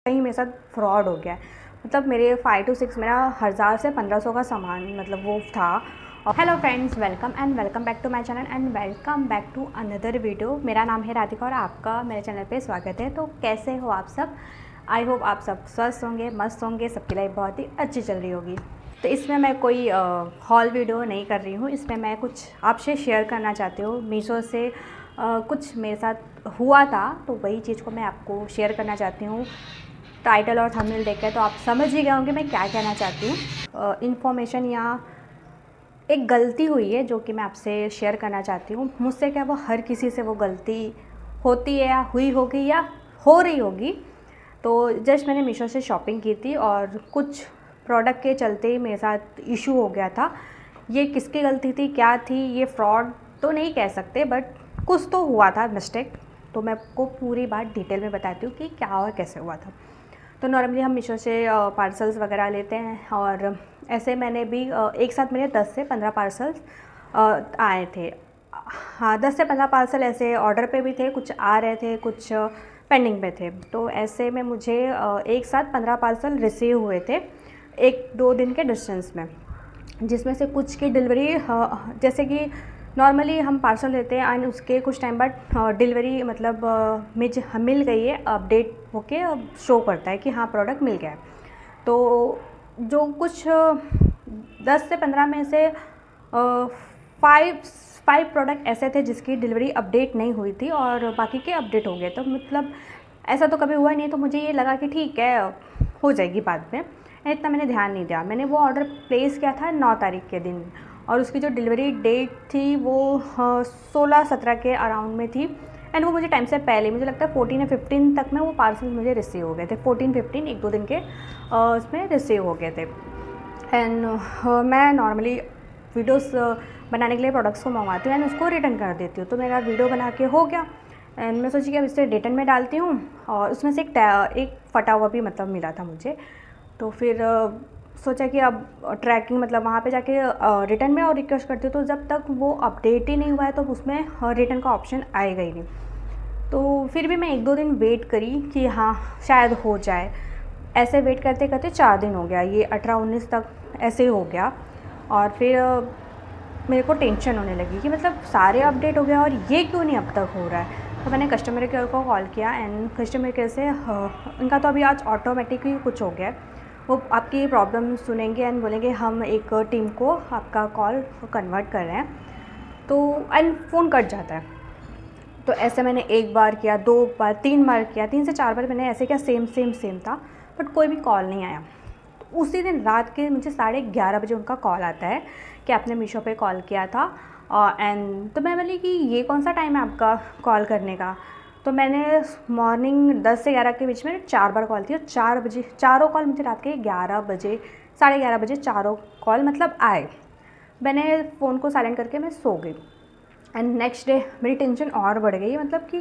कहीं मेरे साथ फ्रॉड हो गया है। मतलब मेरे 5 to 6 मेरा 1000 से 1500 का सामान मतलब वो था। Hello friends, welcome back to my channel and welcome back to another video. मेरा नाम है राधिका और आपका मेरे चैनल पे स्वागत है। तो कैसे हो आप सब? आई होप आप सब स्वस्थ होंगे, मस्त होंगे, सबकी लाइफ बहुत ही अच्छी चल रही होगी। तो इसमें मैं कोई हॉल वीडियो नहीं कर रही हूँ। इसमें मैं कुछ आपसे शेयर करना चाहती हूँ। मीशो से कुछ मेरे साथ हुआ था, तो वही चीज़ को मैं आपको शेयर करना चाहती हूँ। टाइटल और थंबनेल देख के तो आप समझ ही गए होंगे मैं क्या कहना चाहती हूँ। इन्फॉर्मेशन या एक गलती हुई है जो कि मैं आपसे शेयर करना चाहती हूँ। मुझसे क्या, वो हर किसी से वो गलती होती है या हुई होगी या हो रही होगी। तो जस्ट मैंने मीशो से शॉपिंग की थी और कुछ प्रोडक्ट के चलते ही मेरे साथ इशू हो गया था। ये किसकी गलती थी, क्या थी, ये फ्रॉड तो नहीं कह सकते, बट कुछ तो हुआ था मिस्टेक। तो मैं आपको पूरी बात डिटेल में बताती हूँ कि क्या और कैसे हुआ था। तो नॉर्मली हम मीशो से पार्सल्स वगैरह लेते हैं और ऐसे मैंने भी एक साथ मेरे 10 से 15 पार्सल्स आए थे। हाँ, 10 से 15 पार्सल ऐसे ऑर्डर पे भी थे, कुछ आ रहे थे, कुछ पेंडिंग पे थे। तो ऐसे में मुझे एक साथ 15 पार्सल रिसीव हुए थे 1-2 दिन के डिस्टेंस में, जिसमें से कुछ की डिलीवरी जैसे कि नॉर्मली हम पार्सल लेते हैं एंड उसके कुछ टाइम बाद डिलीवरी मतलब मिल गई है, अपडेट होके अब शो करता है कि हाँ प्रोडक्ट मिल गया है। तो जो कुछ 10 से 15 में से 5 प्रोडक्ट ऐसे थे जिसकी डिलीवरी अपडेट नहीं हुई थी और बाकी के अपडेट हो गए। तो मतलब ऐसा तो कभी हुआ नहीं, तो मुझे ये लगा कि ठीक है, हो जाएगी बाद में। इतना मैंने ध्यान नहीं दिया। मैंने वो ऑर्डर प्लेस किया था 9 तारीख के दिन और उसकी जो डिलीवरी डेट थी वो 16-17 के अराउंड में थी। एंड वो मुझे टाइम से पहले, मुझे लगता है 14 या 15 तक में वो पार्सल मुझे रिसीव हो गए थे। 14-15 1-2 दिन के उसमें रिसीव हो गए थे। एंड मैं नॉर्मली वीडियोस बनाने के लिए प्रोडक्ट्स को मंगवाती हूँ एंड उसको रिटर्न कर देती हूँ। तो मेरा वीडियो बना के हो गया एंड मैं सोची कि अब इसे रिटर्न में डालती हूँ और उसमें से एक फटा हुआ भी मतलब मिला था मुझे। तो फिर सोचा कि अब ट्रैकिंग मतलब वहाँ पे जाके रिटर्न में और रिक्वेस्ट करती हूँ, तो जब तक वो अपडेट ही नहीं हुआ है तो उसमें रिटर्न का ऑप्शन आएगा ही नहीं। तो फिर भी मैं 1-2 दिन वेट करी कि हाँ शायद हो जाए। ऐसे वेट करते करते 4 दिन हो गया, ये 18-19 तक ऐसे ही हो गया। और फिर मेरे को टेंशन होने लगी कि मतलब सारे अपडेट हो गया और ये क्यों नहीं अब तक हो रहा है। तो मैंने कस्टमर केयर को कॉल किया एंड कस्टमर केयर से इनका तो अभी आज ऑटोमेटिकली कुछ हो गया है। वो आपकी प्रॉब्लम सुनेंगे एंड बोलेंगे हम एक टीम को आपका कॉल कन्वर्ट कर रहे हैं, तो एंड फ़ोन कट जाता है। तो ऐसे मैंने 1 बार किया, 2 बार, 3 बार किया, 3 से 4 बार मैंने ऐसे किया, सेम था, बट कोई भी कॉल नहीं आया। तो उसी दिन रात के मुझे 11:30 बजे उनका कॉल आता है कि आपने मीशो पे कॉल किया था एंड तो मैं बोली कि ये कौन सा टाइम है आपका कॉल करने का। तो मैंने मॉर्निंग 10 से 11 के बीच में 4 बार कॉल किया। 4 बजे चारों कॉल मुझे रात के 11 बजे, 11:30 बजे चारों कॉल मतलब आए। मैंने फ़ोन को साइलेंट करके मैं सो गई एंड नेक्स्ट डे मेरी टेंशन और बढ़ गई, मतलब कि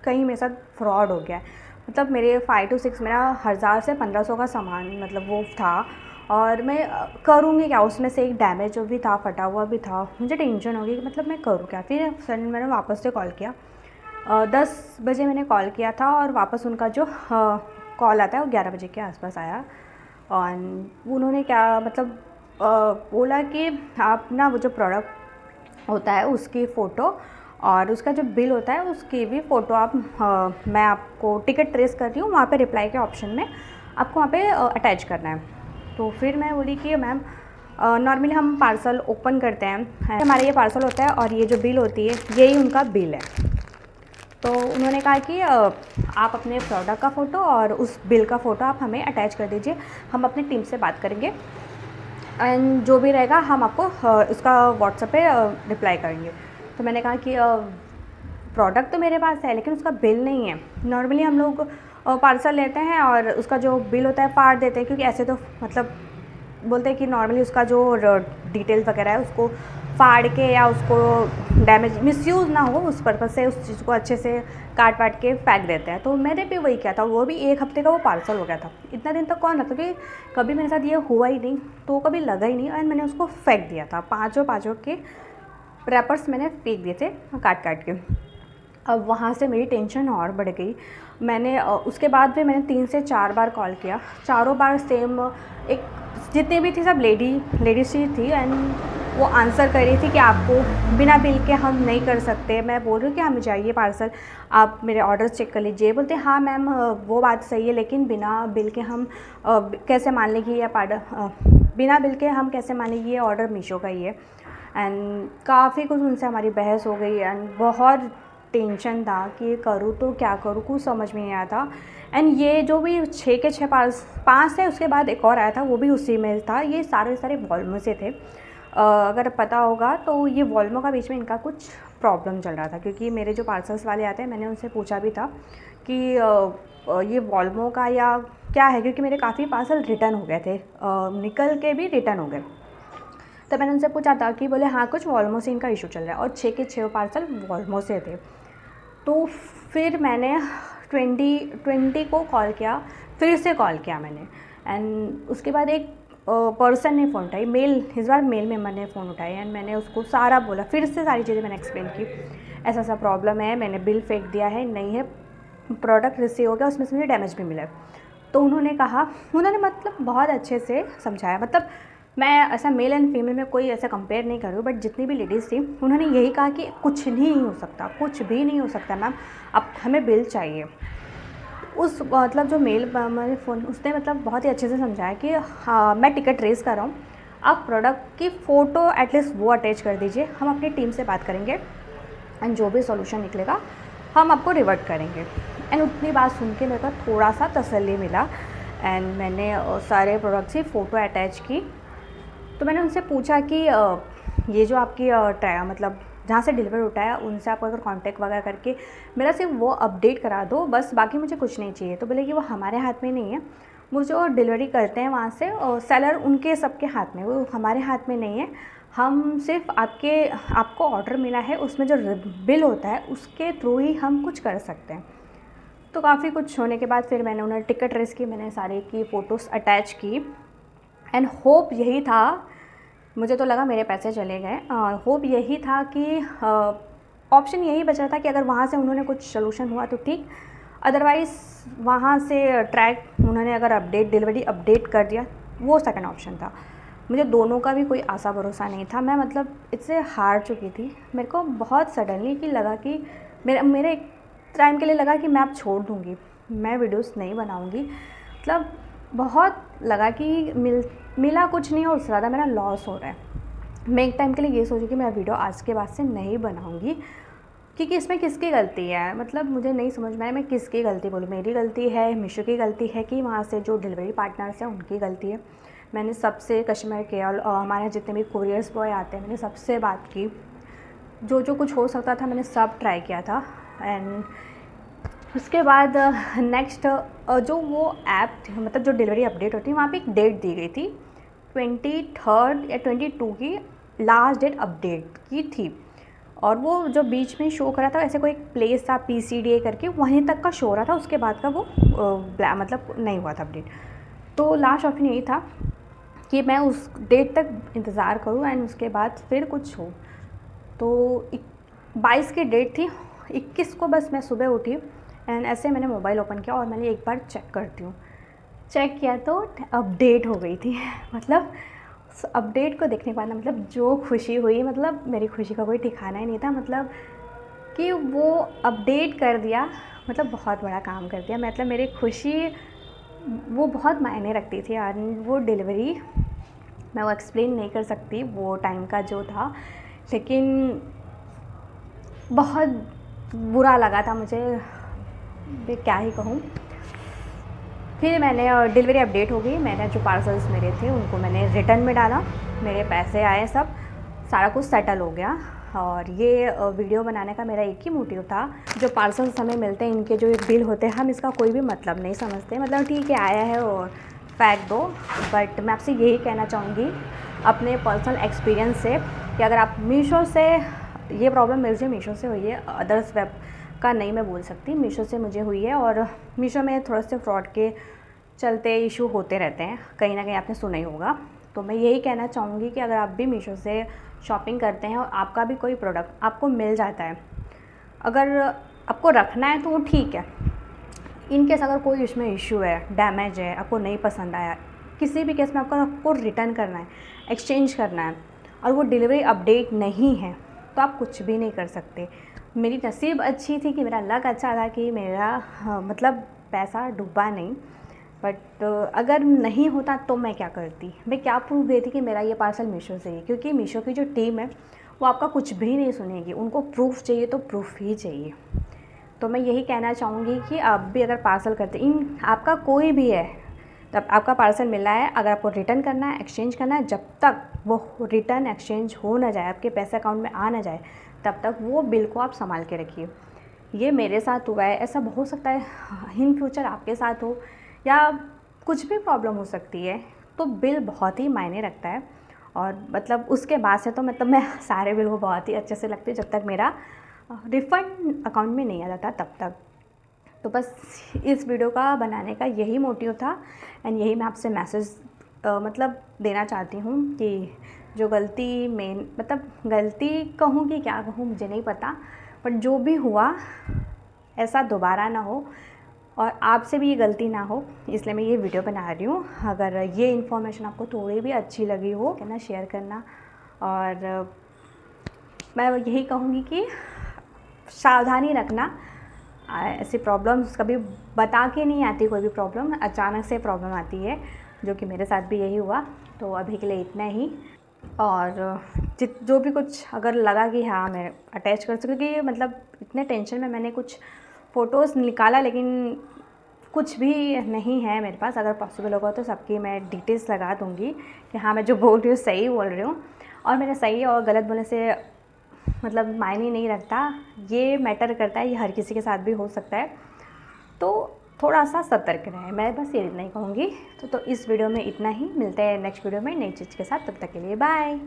कहीं मेरे साथ फ्रॉड हो गया है। मतलब मेरे 5 to 6 मेरा 1000 से 1500 का सामान मतलब वो था और मैं करूँगी क्या, उसमें से एक डैमेज भी था, फटा हुआ भी था। मुझे टेंशन हो गई कि मतलब मैं करूँ क्या। फिर सडन मैंने वापस से कॉल किया। 10 बजे मैंने कॉल किया था और वापस उनका जो कॉल आता है वो 11 बजे के आसपास आया और उन्होंने क्या मतलब बोला कि आप ना वो जो प्रोडक्ट होता है उसकी फ़ोटो और उसका जो बिल होता है उसकी भी फ़ोटो आप मैं आपको टिकट ट्रेस कर रही हूँ, वहाँ पे रिप्लाई के ऑप्शन में आपको वहाँ पे अटैच करना है। तो फिर मैं बोली कि मैम नॉर्मली हम पार्सल ओपन करते हैं, हमारा ये पार्सल होता है और ये जो बिल होती है यही उनका बिल है। तो उन्होंने कहा कि आप अपने प्रोडक्ट का फ़ोटो और उस बिल का फ़ोटो आप हमें अटैच कर दीजिए, हम अपनी टीम से बात करेंगे एंड जो भी रहेगा हम आपको उसका व्हाट्सएप पे रिप्लाई करेंगे। तो मैंने कहा कि प्रोडक्ट तो मेरे पास है लेकिन उसका बिल नहीं है। नॉर्मली हम लोग पार्सल लेते हैं और उसका जो बिल होता है फाड़ देते हैं, क्योंकि ऐसे तो मतलब बोलते हैं कि नॉर्मली उसका जो डिटेल्स वगैरह है उसको फाड़ के या उसको डैमेज मिसयूज़ ना हो उस पर्पज़ से उस चीज़ को अच्छे से काट वाट के फेंक देते हैं। तो मैंने भी वही किया था, वो भी 1 हफ़्ते का वो पार्सल हो गया था। इतना दिन तक कौन रखता, क्योंकि कभी मेरे साथ ये हुआ ही नहीं, तो कभी लगा ही नहीं और मैंने उसको फेंक दिया था। पाँचों के रैपर्स मैंने फेंक दिए थे काट के। अब वहाँ से मेरी टेंशन और बढ़ गई मैंने उसके बाद भी मैंने 3 से 4 बार कॉल किया, चारों बार सेम एक जितनी भी थी सब लेडीज़ ही थी एंड वो आंसर कर रही थी कि आपको बिना बिल के हम नहीं कर सकते। मैं बोल रही हूँ कि हमें चाहिए पार्सल, आप मेरे ऑर्डर चेक कर लीजिए। बोलते हाँ मैम वो बात सही है, लेकिन बिना बिल के हम कैसे मान लें कि ये बिना बिल के हम कैसे मान लें कि ये ऑर्डर मीशो का ही है। एंड काफ़ी कुछ उनसे हमारी बहस हो गई एंड बहुत टेंशन था कि करूँ तो क्या करूँ, कुछ समझ में नहीं आया था। एंड ये जो भी 6 के 6 5 है, उसके बाद एक और आया था, वो भी उसी में था। ये सारे वॉल्वो से थे। अगर पता होगा तो ये वॉल्वो का बीच में इनका कुछ प्रॉब्लम चल रहा था, क्योंकि मेरे जो पार्सल्स वाले आते हैं मैंने उनसे पूछा भी था कि ये वॉल्वो का या क्या है, क्योंकि मेरे काफ़ी पार्सल रिटर्न हो गए थे, निकल के भी रिटर्न हो गए। तो मैंने उनसे पूछा था कि बोले हाँ कुछ वॉल्वो से इनका इशू चल रहा है, और 6 के 6 पार्सल वॉल्वो से थे। तो फिर मैंने 20 को कॉल किया, फिर से कॉल किया मैंने। एंड उसके बाद एक पर्सन ने फ़ोन उठाई, इस बार मेल मेंबर ने फ़ोन उठाई एंड मैंने उसको सारा बोला, फिर से सारी चीज़ें मैंने एक्सप्लेन की। ऐसा ऐसा प्रॉब्लम है, मैंने बिल फेंक दिया है, नहीं है, प्रोडक्ट रिसीव हो गया, उसमें से मुझे डैमेज भी मिला है। तो उन्होंने मतलब बहुत अच्छे से समझाया। मतलब मैं ऐसा मेल एंड फीमेल में कोई ऐसा कंपेयर नहीं कर रही हूँ, बट जितनी भी लेडीज़ थी उन्होंने यही कहा कि कुछ नहीं हो सकता, कुछ भी नहीं हो सकता मैम, अब हमें बिल चाहिए। उस मतलब जो मेल मैंने फ़ोन, उसने मतलब बहुत ही अच्छे से समझाया कि हाँ मैं टिकट रेज़ कर रहा हूँ, आप प्रोडक्ट की फ़ोटो एटलीस्ट वो अटैच कर दीजिए, हम अपनी टीम से बात करेंगे एंड जो भी सॉल्यूशन निकलेगा हम आपको रिवर्ट करेंगे। एंड उतनी बात सुन के मेरे को थोड़ा सा तसल्ली मिला एंड मैंने सारे प्रोडक्ट्स की फ़ोटो अटैच की। तो मैंने उनसे पूछा कि ये जो आपकी मतलब जहाँ से डिलीवर होता है उनसे आप अगर कांटेक्ट वगैरह करके मेरा सिर्फ वो अपडेट करा दो बस, बाकी मुझे कुछ नहीं चाहिए। तो बोले कि वो हमारे हाथ में नहीं है, वो जो डिलीवरी करते हैं वहाँ से सेलर उनके सबके हाथ में, वो हमारे हाथ में नहीं है। हम सिर्फ आपको ऑर्डर मिला है, उसमें जो बिल होता है उसके थ्रू ही हम कुछ कर सकते हैं। तो काफ़ी कुछ होने के बाद फिर मैंने उन्हें टिकट रेस की, मैंने सारे की फ़ोटोज़ अटैच की एंड होप यही था, मुझे तो लगा मेरे पैसे चले गए। होप यही था कि ऑप्शन यही बचा था कि अगर वहाँ से उन्होंने कुछ सोल्यूशन हुआ तो ठीक, अदरवाइज़ वहाँ से ट्रैक उन्होंने अगर डिलीवरी अपडेट कर दिया, वो सेकंड ऑप्शन था। मुझे दोनों का भी कोई आशा भरोसा नहीं था। मैं मतलब इससे हार चुकी थी। मेरे को बहुत सडनली कि लगा कि मेरे एक टाइम के लिए लगा कि मैं अब छोड़ दूँगी, मैं वीडियोस नहीं बनाऊँगी। मतलब बहुत लगा कि मिला कुछ नहीं और उससे ज़्यादा मेरा लॉस हो रहा है। मैं एक टाइम के लिए ये सोची कि मैं वीडियो आज के बाद से नहीं बनाऊँगी, क्योंकि इसमें किसकी गलती है, मतलब मुझे नहीं समझ में आया मैं किसकी गलती बोलूँ। मेरी गलती है, मीशो की गलती है, कि वहाँ से जो डिलीवरी पार्टनर्स हैं उनकी गलती है। मैंने सबसे कस्टमर केयर हमारे जितने भी कुरियर्स बॉय आते हैं मैंने सबसे बात की, जो कुछ हो सकता था मैंने सब ट्राई किया था। एंड उसके बाद नेक्स्ट जो वो ऐप थी, मतलब जो डिलीवरी अपडेट होती है वहाँ पे एक डेट दी गई थी, 23 या 22 की लास्ट डेट अपडेट की थी। और वो जो बीच में शो कर रहा था ऐसे कोई एक प्लेस था PCDA करके, वहीं तक का शो रहा था, उसके बाद का वो मतलब नहीं हुआ था अपडेट। तो लास्ट ऑप्शन यही था कि मैं उस डेट तक इंतज़ार करूँ एंड उसके बाद फिर कुछ हो। तो 22 की डेट थी, 21 को बस मैं सुबह उठी एंड ऐसे मैंने मोबाइल ओपन किया और मैंने एक बार चेक करती हूँ, चेक किया तो अपडेट हो गई थी। मतलब अपडेट को देखने के बाद ना, मतलब जो खुशी हुई, मतलब मेरी खुशी का कोई ठिकाना ही नहीं था। मतलब कि वो अपडेट कर दिया, मतलब बहुत बड़ा काम कर दिया। मतलब मेरी खुशी वो बहुत मायने रखती थी यार। वो डिलीवरी मैं वो एक्सप्लेन नहीं कर सकती वो टाइम का जो था, लेकिन बहुत बुरा लगा था मुझे, मैं क्या ही कहूँ। फिर मैंने डिलीवरी अपडेट हो गई, मैंने जो पार्सल्स मेरे थे उनको मैंने रिटर्न में डाला, मेरे पैसे आए, सब सारा कुछ सेटल हो गया। और ये वीडियो बनाने का मेरा एक ही मोटिव था, जो पार्सल्स हमें मिलते हैं इनके जो बिल होते हैं हम इसका कोई भी मतलब नहीं समझते। मतलब ठीक है आया है और फेंक दो, बट मैं आपसे यही कहना चाहूँगी अपने पर्सनल एक्सपीरियंस से कि अगर आप मीशो से, ये प्रॉब्लम मुझे मीशो से हुई है, अदर्स वेब का नहीं मैं बोल सकती, मीशो से मुझे हुई है। और मीशो में थोड़े से फ्रॉड के चलते इशू होते रहते हैं, कहीं ना कहीं आपने सुना ही होगा। तो मैं यही कहना चाहूँगी कि अगर आप भी मीशो से शॉपिंग करते हैं और आपका भी कोई प्रोडक्ट आपको मिल जाता है, अगर आपको रखना है तो वो ठीक है, इन केस अगर कोई इसमें इशू है, डैमेज है, आपको नहीं पसंद आया, किसी भी केस में आपको रिटर्न करना है, एक्सचेंज करना है और वो डिलीवरी अपडेट नहीं है, तो आप कुछ भी नहीं कर सकते। मेरी नसीब अच्छी थी कि मेरा लक अच्छा था कि मेरा मतलब पैसा डूबा नहीं। बट अगर नहीं होता तो मैं क्या करती, मैं क्या प्रूफ देती कि मेरा ये पार्सल मीशो से ही, क्योंकि मीशो की जो टीम है वो आपका कुछ भी नहीं सुनेगी, उनको प्रूफ चाहिए तो प्रूफ ही चाहिए। तो मैं यही कहना चाहूँगी कि आप भी अगर पार्सल करते, इन आपका कोई भी है, तब आपका पार्सल मिला है, अगर आपको रिटर्न करना है, एक्सचेंज करना है, जब तक वो रिटर्न एक्सचेंज हो ना जाए, आपके पैसे अकाउंट में आ ना जाए, तब तक वो बिल को आप संभाल के रखिए। ये मेरे साथ हुआ है, ऐसा हो सकता है इन फ्यूचर आपके साथ हो, या कुछ भी प्रॉब्लम हो सकती है। तो बिल बहुत ही मायने रखता है। और मतलब उसके बाद से तो मतलब मैं सारे बिल को बहुत ही अच्छे से रखती हूँ, जब तक मेरा रिफ़ंड अकाउंट में नहीं आ जाता तब तक। तो बस इस वीडियो का बनाने का यही मोटिव था, एंड यही मैं आपसे मैसेज मतलब देना चाहती हूँ कि जो गलती मतलब गलती कहूँ कि क्या कहूँ मुझे नहीं पता, बट जो भी हुआ ऐसा दोबारा ना हो और आपसे भी ये गलती ना हो, इसलिए मैं ये वीडियो बना रही हूँ। अगर ये इन्फॉर्मेशन आपको थोड़ी भी अच्छी लगी हो कहना, शेयर करना। और मैं यही कहूँगी कि सावधानी रखना, ऐसी प्रॉब्लम्स कभी बता के नहीं आती, कोई भी प्रॉब्लम अचानक से प्रॉब्लम आती है, जो कि मेरे साथ भी यही हुआ। तो अभी के लिए इतना ही। और जो भी कुछ अगर लगा कि हाँ मैं अटैच कर सकूँ, क्योंकि मतलब इतने टेंशन में मैंने कुछ फ़ोटोज़ निकाला, लेकिन कुछ भी नहीं है मेरे पास। अगर पॉसिबल होगा तो सबकी मैं डिटेल्स लगा दूँगी कि हाँ मैं जो बोल रही हूँ सही बोल रही हूँ। और मेरा सही और गलत बोलने से मतलब मायने नहीं रखता, ये मैटर करता है, ये हर किसी के साथ भी हो सकता है। तो थोड़ा सा सतर्क रहें, मैं बस ये इतना ही कहूँगी। तो इस वीडियो में इतना ही, मिलते हैं नेक्स्ट वीडियो में नई चीज़ के साथ, तब तक के लिए बाय।